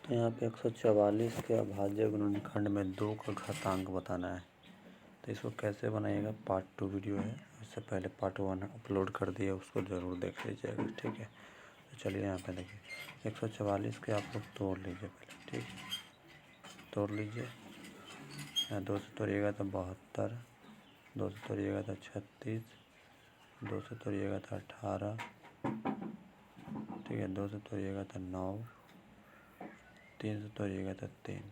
तो यहाँ पे 144 के अभाज्य गुणनखंड में 2 का घातांक बताना है। तो इसको कैसे बनाइएगा, पार्ट 2 वीडियो है, इससे पहले पार्ट 1 अपलोड कर दिए, उसको ज़रूर देख लीजिएगा। ठीक है, तो चलिए यहाँ पे देखिए 144 के आप लोग तोड़ लीजिए पहले। ठीक है, तोड़ लीजिए। यहाँ 2 से तोड़िएगा तो 72, 2 से तोड़िएगा तो 36, 2 से तोड़िएगा तो 18, ठीक है, 2 से तोड़िएगा तो 9, 3 से तोड़िएगा तो 3।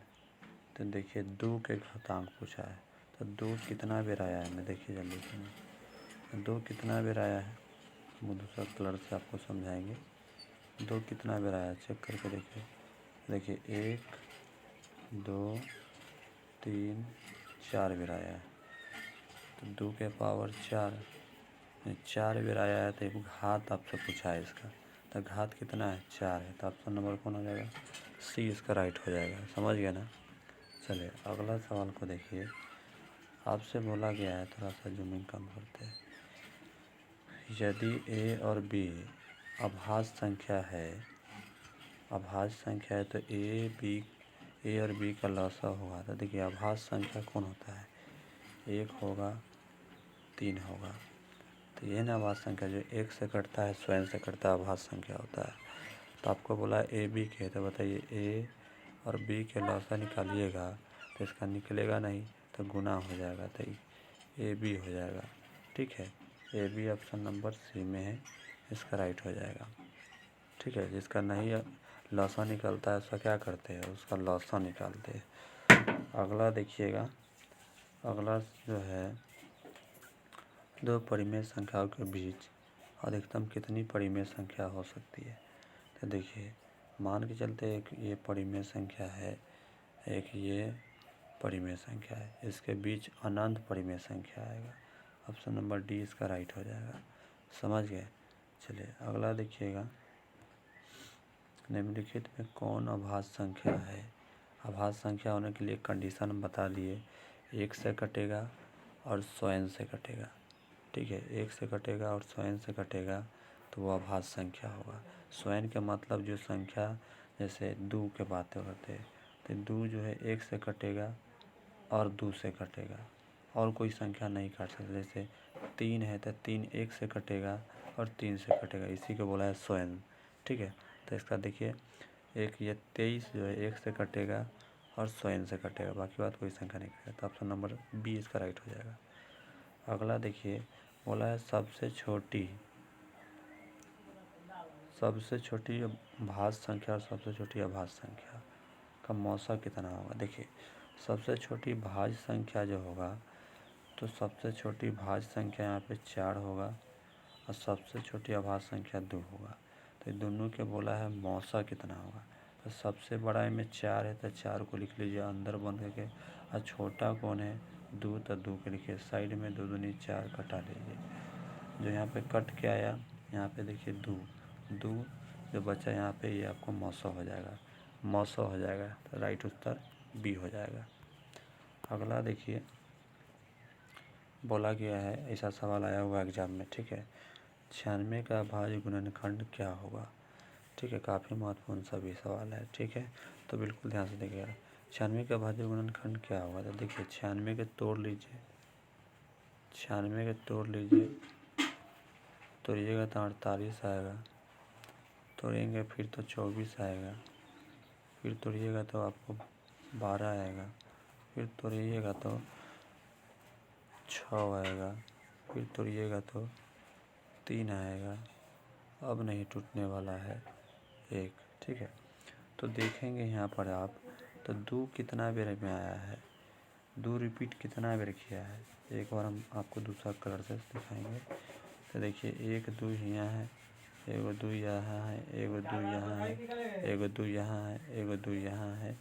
तो देखिए 2 के घातांक पूछा है, तो 2 कितना बेर आया है, मैं देखिए जल्दी से 2 कितना बेर आया है, वो दूसरा कलर से आपको समझाएंगे। 2 कितना बेर आया है चेक करके देखिए। देखिए 1, 2, 3, 4 बेर आया है। तो 2 के पावर 4 बेर आया है, तो एक घात आपसे पूछा है इसका। तो घात कितना है, 4 है। तो ऑप्शन नंबर कौन हो जाएगा, सी इसका राइट हो जाएगा। समझ गया ना। चलिए अगला सवाल को देखिए। आपसे बोला गया है, थोड़ा सा जूमिंग कम करते हैं। यदि ए और बी अभाज्य संख्या है, अभाज्य संख्या है, तो ए और बी का लसा होगा। तो देखिए अभाज्य संख्या कौन होता है, 1 होगा, 3 होगा। तो ये ना अभाज्य संख्या जो 1 से कटता है, स्वयं से कटता है, अभाज्य संख्या होता है। तो आपको बोला ए बी के, तो बताइए ए और बी के लसा निकालिएगा, तो इसका निकलेगा नहीं, तो गुना हो जाएगा, तो ए बी हो जाएगा। ठीक है, A B option number C में है, इसका राइट हो जाएगा। ठीक है, जिसका नहीं लसा निकलता है उसका क्या करते हैं, उसका लसा निकालते हैं। अगला देखिएगा, अगला जो है, 2 परिमेय संख्याओं के बीच अधिकतम कितनी परिमेय संख्या हो सकती है। तो देखिए मान के चलते एक ये परिमेय संख्या है, एक ये परिमेय संख्या है, इसके बीच अनंत परिमेय संख्या आएगा। ऑप्शन नंबर डी इसका राइट हो जाएगा। समझ गए। चलिए अगला देखिएगा, निम्नलिखित में कौन अभाज्य संख्या है। अभाज्य संख्या होने के लिए कंडीशन बता दिए, 1 से कटेगा और स्वयं से कटेगा। ठीक है, 1 से कटेगा और स्वयं से कटेगा, तो वो अभाज्य संख्या होगा। स्वयं के मतलब जो संख्या, जैसे 2 के बातें करते हैं, तो 2 जो है 1 से कटेगा और 2 से कटेगा, और कोई संख्या नहीं काट सकते। जैसे 3 है, तो 3 1 से कटेगा और 3 से कटेगा, इसी को बोला है स्वयं। ठीक है, तो इसका देखिए एक ये 23 जो है 1 से कटेगा और स्वयं से कटेगा, बाकी बात कोई संख्या नहीं कटेगा। तो ऑप्शन नंबर बी इसका राइट हो जाएगा। अगला देखिए, बोला है सबसे छोटी भाज्य संख्या और सबसे छोटी अभाज्य संख्या का मौसा कितना होगा। देखिए सबसे छोटी भाज्य संख्या जो होगा, तो सबसे छोटी भाज्य संख्या यहाँ पे 4 होगा और सबसे छोटी अभाज्य संख्या 2 होगा। तो दोनों के बोला है मौसा कितना होगा। तो सबसे बड़ा में 4 है, तो 4 को लिख लीजिए अंदर बन करके, और छोटा कौन है 2, तो 2 के लिखिए साइड में, 2 दूनी 4 कटा लीजिए। जो यहाँ पे कट के आया, यहाँ पे देखिए 2 जो बचा यहाँ पे, ये आपको मौसा हो जाएगा, मौसा हो जाएगा। तो राइट उत्तर बी हो जाएगा। अगला देखिए, बोला गया है, ऐसा सवाल आया हुआ एग्जाम में। ठीक है, 96 का अभाज्य गुणनखंड क्या होगा। ठीक है, काफ़ी महत्वपूर्ण सभी सवाल है। ठीक है, तो बिल्कुल ध्यान से देखिएगा, 96 का अभाज्य गुणनखंड क्या होगा। तो देखिए 96 के तोड़ लीजिए, 96 के तोड़ लीजिए, तोड़िएगा तो 48 आएगा, तोड़ेंगे फिर तो 24 आएगा, फिर तोड़िएगा तो आपको 12 आएगा, फिर तोड़िएगा तो 6 आएगा, फिर तोड़िएगा तो 3 आएगा। अब नहीं टूटने वाला है 1। ठीक है, तो देखेंगे यहाँ पर आप, तो 2 कितना बेर में आया है, 2 रिपीट कितना बेर किया है। एक बार हम आपको दूसरा कलर से दिखाएंगे। तो देखिए 1 2 यहाँ है, 1 2 यहाँ है, 1 2 यहाँ है, 1 2 यहाँ है, 1 2 यहाँ है,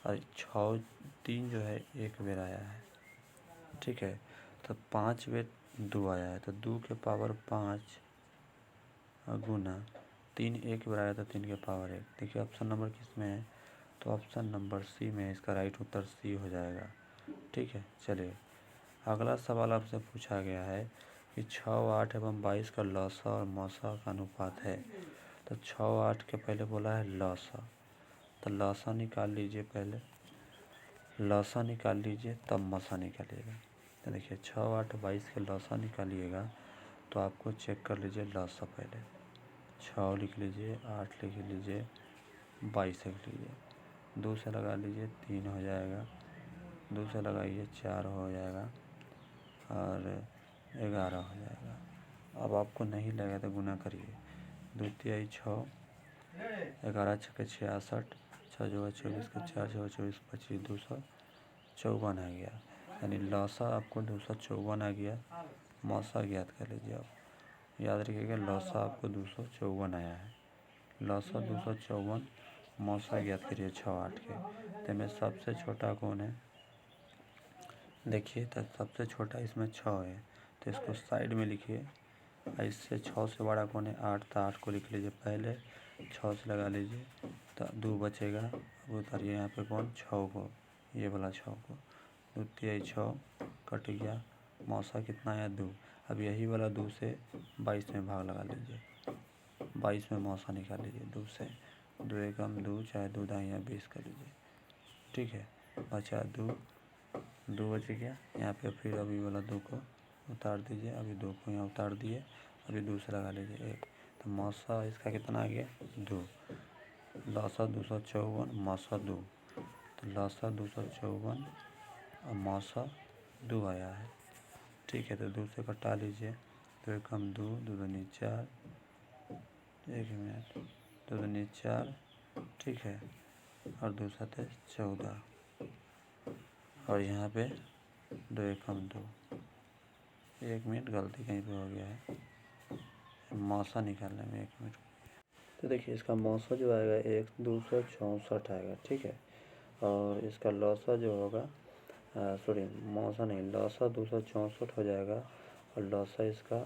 और 6 3 जो है 1 बेर आया है। ठीक है, तो 5 बेर 2 आया है, तो 2 के पावर 5 गुना 3 1 बेर आया, तो 3 के पावर 1। देखिए ऑप्शन नंबर किस में है, तो ऑप्शन नंबर सी में, इसका राइट उत्तर सी हो जाएगा। ठीक है, चलिए अगला सवाल आपसे पूछा गया है कि 6 8 एवं 22 का लसा और मौसा का अनुपात है। तो 6 8 के पहले बोला है लसा, तो लसा निकाल लीजिए, पहले लसा निकाल लीजिए तब मसा निकालिएगा। तो देखिए 6 8 22 के लसा निकालिएगा तो आपको चेक कर लीजिए लसा, पहले 6 लिख लीजिए, 8 लिख लीजिए, 22 लिख लीजिए, 2 से लगा लीजिए 3 हो जाएगा, 2 से लगाइए 4 हो जाएगा और 11 हो जाएगा। अब आपको नहीं लगा तो गुना करिए, 2 तिहाई 6, 11 छक्के 66, 6 चौका 24 के 4 चौका 24 25 254 आ गया। यानी लसा आपको 254 आ गया। मौसा ज्ञात कर लीजिए। आप याद रखिएगा लसा आपको 254 आया है। लसा 254, मौसा ज्ञात करिए 6 8 के। तो में सबसे छोटा कौन है देखिए, तो सबसे छोटा इसमें 6 है तो इसको साइड में लिखिए। इससे 6 से बड़ा कौन है 8, तो 8 को लिख लीजिए पहले, 6 से लगा लीजिए तो 2 बचेगा। अब उतारिए यहाँ पे कौन 6 को, ये वाला 6 को, 2 तिहाई 6 कट गया। मौसा कितना आया 2। अब यही वाला 2 से 22 में भाग लगा लीजिए, 22 में मौसा निकाल लीजिए 2 से। 2 एकम 2, चाहे 2 दाहिया 20 कर लीजिए, ठीक है। बचा 2 बच गया। यहाँ पे फिर अभी वाला 2 को उतार दीजिए, अभी 2 को यहाँ उतार दिए, अभी 2 से लगा लीजिए 1। तो मौसा इसका कितना आ गया 2। लसा 254, मौसा 2, तो लसा 254 और मौसा 2 आया है, ठीक है। तो 2 से कटा लीजिए, 2 एकम 2, 2 दूनी 4, 1 मिनट, 2 दूनी 4, ठीक है, और 2 साते 14, और यहाँ पे 2 एकम 2, 1 मिनट गलती कहीं पे हो गया है, मौसा निकालने में 1 मिनट। तो देखिए इसका मौसा जो आएगा 1264 आएगा, ठीक है। और इसका लौसा जो होगा सॉरी मौसा नहीं, लौसा 264 हो जाएगा, और लौसा इसका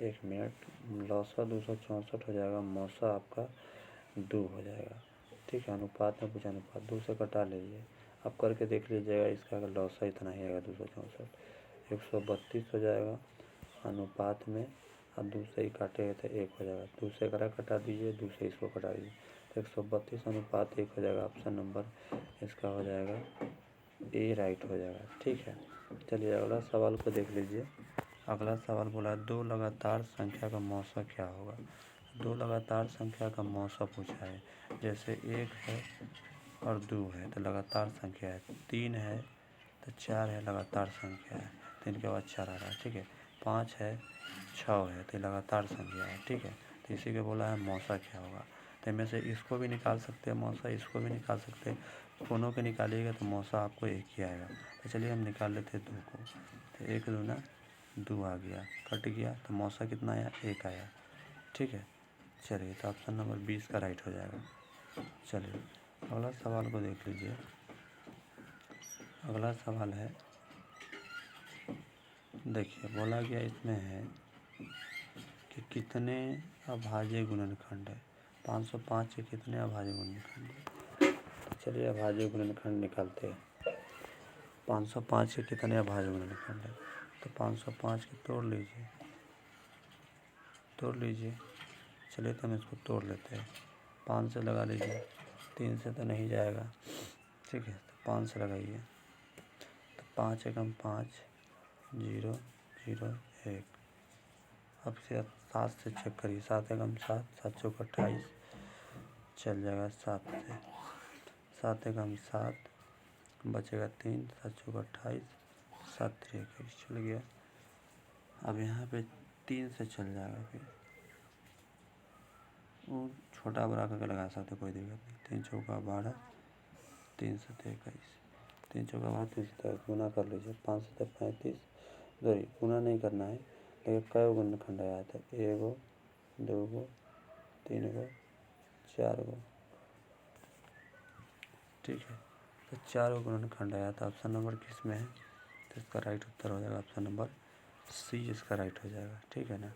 1 मिनट, लौसा 264 हो जाएगा, मौसा आपका 2 हो जाएगा, ठीक है। अनुपात में पूछा, अनुपात 2 से कटा लीजिए, आप करके देख लीजिएगा। इसका लौसा इतना ही आएगा 264, 132 हो जाएगा अनुपात में। अब 2 से ही काटेगा तो 1 हो जाएगा, 2 से 11 कटा दीजिए, 2 से इसको कटा दीजिए, तो 132 अनुपात 1 हो जाएगा। ऑप्शन नंबर इसका हो जाएगा ए राइट हो जाएगा, ठीक है। चलिए अगला सवाल को देख लीजिए। अगला सवाल बोला 2 लगातार संख्या का मौसा क्या होगा। 2 लगातार संख्या का मौसा पूछा है। जैसे 1 है और 2 है तो लगातार संख्या है, 3 है तो 4 है, लगातार संख्या है, 3 के बाद 4 आ रहा है, ठीक है। 5 है, 6 है तो लगातार संख्या है, ठीक है। तो इसी को बोला है मौसा क्या होगा। तो इनमें से इसको भी निकाल सकते हैं मौसा, इसको भी निकाल सकते हैं, दोनों के निकालिएगा तो मौसा आपको एक ही आएगा। तो चलिए हम निकाल लेते हैं 2 को। तो 1 दूना 2 आ गया, कट गया, तो मौसा कितना आया 1 आया, ठीक है। चलिए तो ऑप्शन नंबर 20 का राइट हो जाएगा। चलिए अगला सवाल को देख लीजिए। अगला सवाल है, देखिए बोला गया इसमें है कि कितने अभाज्य गुणनखंड है। 505 के कितने अभाज्य गुणनखंड है। तो चलिए अभाज्य गुणनखंड निकालते हैं। 505 के कितने अभाज्य गुणनखंड है। तो 505 के तोड़ लीजिए, तोड़ लीजिए। चलिए तो हम इसको तोड़ लेते हैं। 5 से लगा लीजिए, 3 से तो नहीं जाएगा, ठीक है। तो 5 से लगाइए, तो 5 एकम 5, 0 0 1। अब से 7 से चेक करिए, 7 एकम 7, 7 चौक 28, चल जाएगा 7 से, 7 एकम 7, बचेगा 3, 7 चौक 28, 7 3 21, चल गया। अब यहाँ पे 3 से चल जाएगा, फिर वो छोटा बड़ा करके लगा सकते, कोई दिक्कत नहीं। 3 चौका 12, 3 7 21, 3 चौका 12, 3 7 गुना कर लीजिए। 5 7 35, सॉरी गुना नहीं करना है, लेकिन कई गुणनखंड आया था, 1 गो 2 गो 3 गो 4 गो, ठीक है। तो 4 गो गुणनखंड आया था। ऑप्शन नंबर किस में है, तो इसका राइट उत्तर हो जाएगा ऑप्शन नंबर सी, इसका राइट हो जाएगा, ठीक है ना।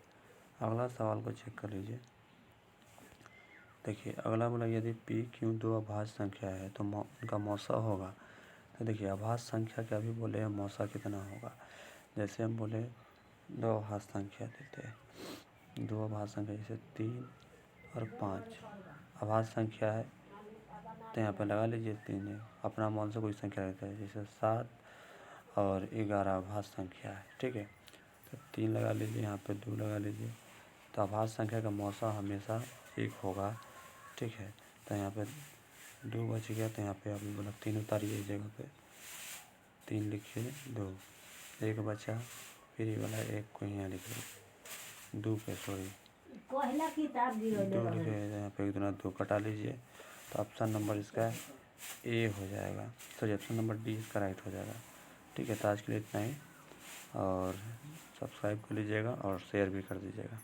अगला सवाल को चेक कर लीजिए। देखिए अगला बोला यदि पी क्यू 2 अभाज्य संख्या है तो उनका मौसा होगा। तो देखिए अभाज्य संख्या क्या भी बोले, मौसा कितना होगा। जैसे हम बोले 2 अभाज्य संख्या देते हैं, 2 अभाज्य संख्या जैसे 3 और 5 अभाज्य संख्या है, तो यहाँ पे लगा लीजिए 3 अपना मन से कोई संख्या रहता है, जैसे 7 और 11 अभाज्य संख्या है, ठीक है। तो 3 लगा लीजिए, यहाँ पे 2 लगा लीजिए। तो अभाज्य संख्या का मौसा हमेशा 1 होगा, ठीक है। तो यहाँ पे 2 बच गया, तो यहाँ पे अभी मतलब 3 उतारिए इस जगह पे, 3 लिखिए, 2 1 बचा, फिर ये वाला 1 को यहाँ लिखिए, 2 पे सॉरी 2 लिखे, यहाँ पे 1 दूना 2 कटा लीजिए। तो ऑप्शन नंबर इसका ए हो जाएगा, सॉरी ऑप्शन नंबर डी इसका राइट हो जाएगा, ठीक है। तो आज के लिए इतना ही, और सब्सक्राइब कर लीजिएगा और शेयर भी कर दीजिएगा।